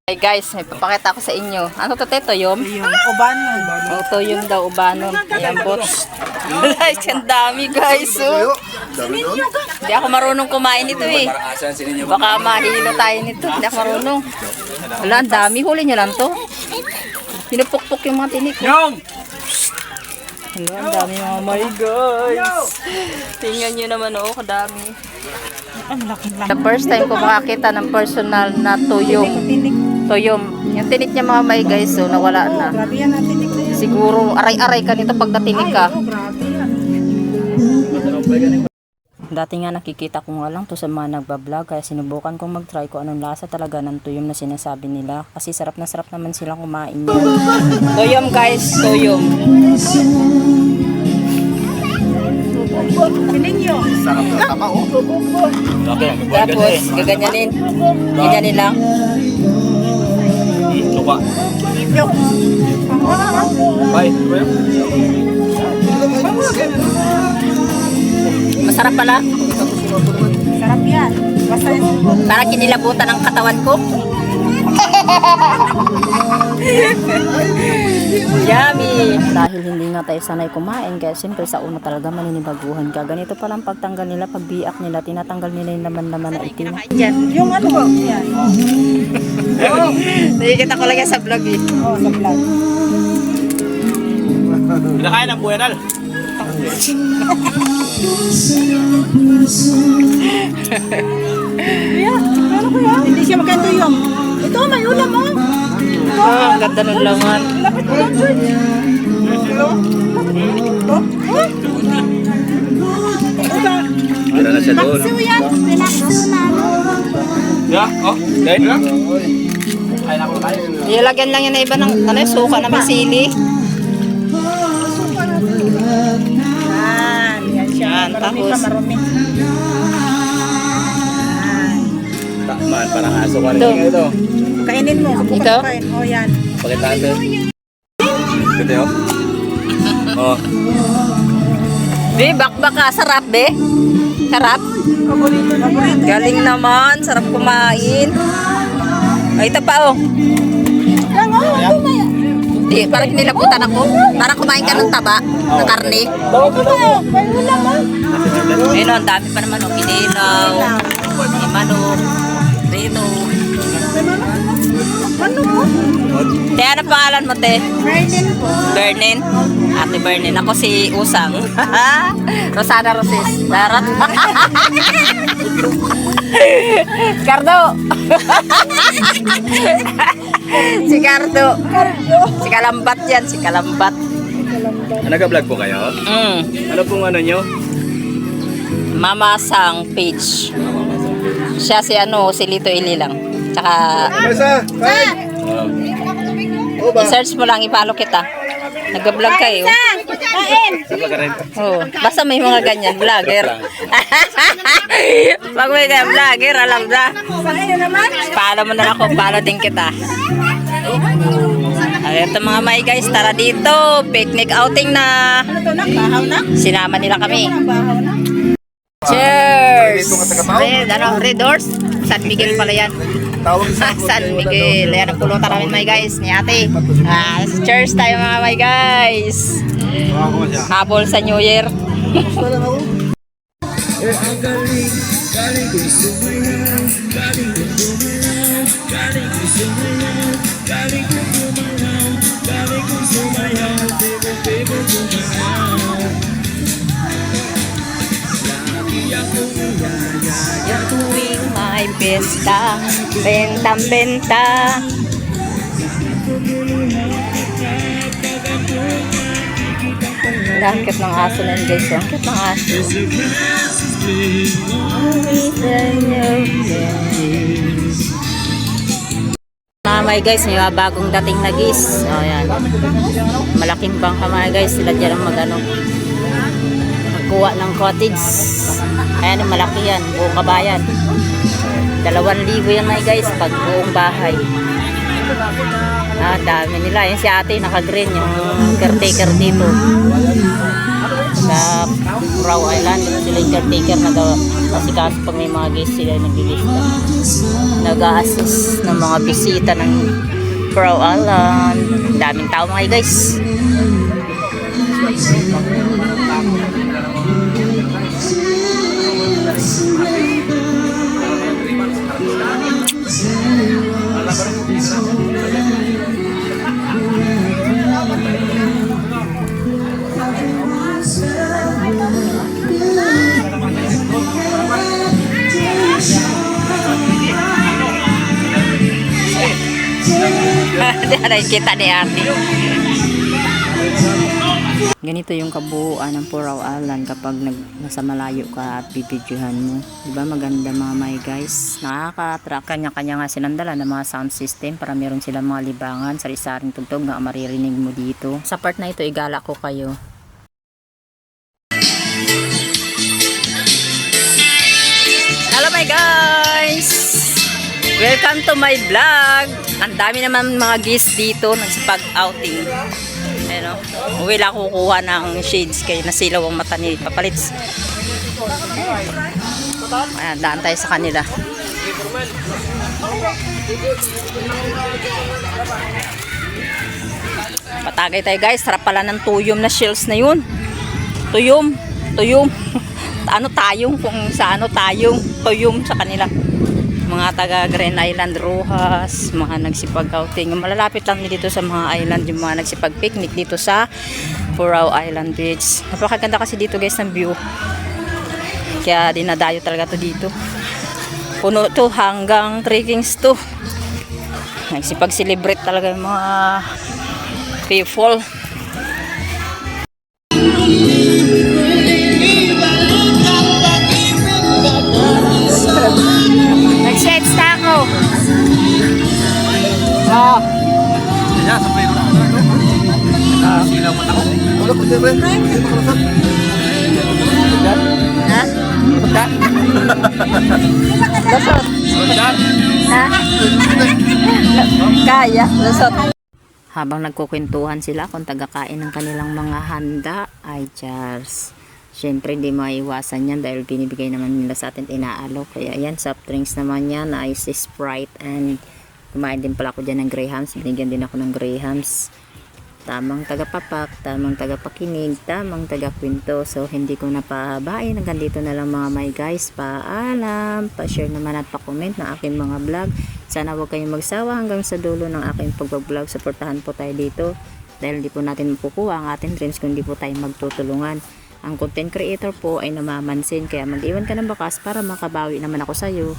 Ay guys, may papakita ko sa inyo. Ano to, toyom? Ubanon. Oh, toyom daw, ubanon. Ayan, bots. Guys, ang dami guys. Oh. Hindi ako marunong kumain nito eh. Baka mahilo tayo nito. Hindi ako marunong. Wala, ang dami. Huli nyo lang to. Pinupukpok yung mga tinik. Wala, ang dami mga may guys. Tingnan nyo naman, oh, kadami. The first time ko makakita ng personal na toyom. Toyom. Yung tinik niya mga may guys, so nawala na. Grabe yan ang tinik na yan. Siguro aray-aray ka nito pag natinig ka. Grabe yan. Dati nga nakikita ko nga lang to sa mga nagbablog, kaya sinubukan kong mag-try ko anong lasa talaga ng toyom na sinasabi nila. Kasi sarap na sarap naman silang kumain yan. Toyom guys, toyom. Pininyo. Sarap ng tama, oh. Tapos, gaganyanin. Ganyanin lang. Lupa. Yung. Bye. Masarap pala. Sarap yan. Basta yan. Parang kinilabutan ang katawan ko. Yummy! Dahil hindi nga tayo sanay kumain, kaya siyempre sa una talaga maninibaguhan ka. Ganito palang pagtanggal nila, pagbiak nila, tinatanggal nila yung laman-laman na itim. Yung ano ba? Yan. Nakikita ko lang yan sa vlog eh. Oh, sa vlog. Pinakain ng buwanal. Yeah. Ano ko yan? Hindi siya magkanto yung. Ito, may ulam mo. Oh, ang ganda ng laman. Lapit mo lang, George. Hello? Ito? Tira na siya doon. Nakasiw yan. Pinakasiw na. Yeah, oh. Dahil na. Kain ako tayo. Ilagyan lang yan na iba ng ano, suka na may sili. Yan siya. Yan, Marumi tapos. pa, marumi. Man, parang aso ka rin Ito. ito. Kainin mo. Ito? Kain. Oh, yan. Pakitaan doon. Ito yun. Oh. Be, bakbak ka. Sarap, be. Sarap. Paborito na yan. Galing naman. Sarap kumain. Ay, ito pa, oh. Yan, oh. Ito na yan. Di, parang nilabutan ako. Parang kumain ka ng taba, ng karne. May ulam mo. Ayun, ang dami pa naman, oh. Kinilaw, may manok, rito. Ano po? Te, ano pangalan mo, te? Vernon po. Bernin? Ate Bernin. Ako si Usang. Rosana Rosis. Darat. Cardo. Si Cardo. Si Kalambat yan, si Kalambat. Nag-vlog po kayo? Ano pong ano nyo? Mama Sang page. Siya si ano, si Lito Ili lang. Tsaka, i-search mo lang, ipalo kita. Nag-vlog kayo. Sa vlog ka rin. Oh, basta may mga ganyan, vlogger. Pag may ganyan, vlogger, alam na. Sa'yo naman. Follow mo na ako, follow din kita. Ay, ito mga may guys, tara dito. Picnic outing na. Ano to na? Bahaw na? Sinama nila kami. Ang bahaw na? Cheers! Red Doors? San Miguel pala yan. Tawag San Miguel. Ayan ang pulutan namin may guys, ni ate. Cheers tayo mga may guys. Habol sa New Year. Yung tuwing may pesta, bentang-benta. Ang cute ng aso na yun guys. Ang cute ng aso. Mga guys, may mga bagong dating na gis. O yan. Malaking bangka mga guys. Sila dyan ang magano. Magkuha ng cottage. Ayan, malaki yan. Buong kabayan. 2,000 yan mga guys. Pag buong bahay. Dami nila. Yan si ate, naka-green. Yung caretaker dito. sa Purao Island. Sila yung caretaker na daw. Kasi kaso pag may mga guests sila naglilista. Nag-a-assist ng mga bisita ng Purao Island. Daming tao mga guys. Kita ni ate. Ganito yung kabuuan ng Purao Island kapag nasa malayo ka at bibidyohan mo. Diba maganda mga may guys? Nakaka-attract. Kanya-kanya nga sinandala ng mga sound system para meron silang mga libangan, sari-saring tugtog na maririnig mo dito. Sa part na ito, igala ko kayo. Hello my guys! Welcome to my vlog! Ang dami naman mga guests dito nagsipag-outing. Ano, uwi lang kukuha ng shades kaya nasilaw ang mata ni Papalits. Ayan, daan tayo sa kanila. Patagay tayo guys, sarap pala ng tuyom na shells na yun. Tuyom. Ano tayong, kung sa ano tayong, tuyom sa kanila. Mga taga Green Island, Rojas, mga nagsipag-outing. Malalapit lang dito sa mga island, yung mga nagsipag-picnic dito sa Purao Island Beach. Napakaganda kasi dito guys ng view. Kaya dinadayo talaga to dito. Puno to hanggang trekkings to. Nagsipag-celebrate talaga yung mga people. Nag-shades na ako. Oh. Kaya sa pwede na. Silaw mata ko. Wala po din rin. Ha? Lusot. Ha? Kaya, lusot. Habang nagkukwentuhan sila kung tagakain ng kanilang mga handa, ay Charles. Siyempre hindi maiwasan yan dahil binibigay naman nila sa atin inaalok. Kaya yan, soft drinks naman yan, ice Sprite, and kumain din pala ako dyan ng Grahams. Binigyan din ako ng Grahams. Tamang tagapapak, tamang tagapakinig, tamang tagakwento. So hindi ko na pahabain. Hanggang dito na lang mga my guys. Paalam, pa-share naman at pa-comment ng aking mga vlog. Sana huwag kayong magsawa hanggang sa dulo ng aking pag-vlog. Supportahan po tayo dito dahil hindi po natin mapukuha ang ating dreams kung hindi po tayo magtutulungan. Ang content creator po ay namamansin, kaya mag-iwan ka ng bakas para makabawi naman ako sa iyo.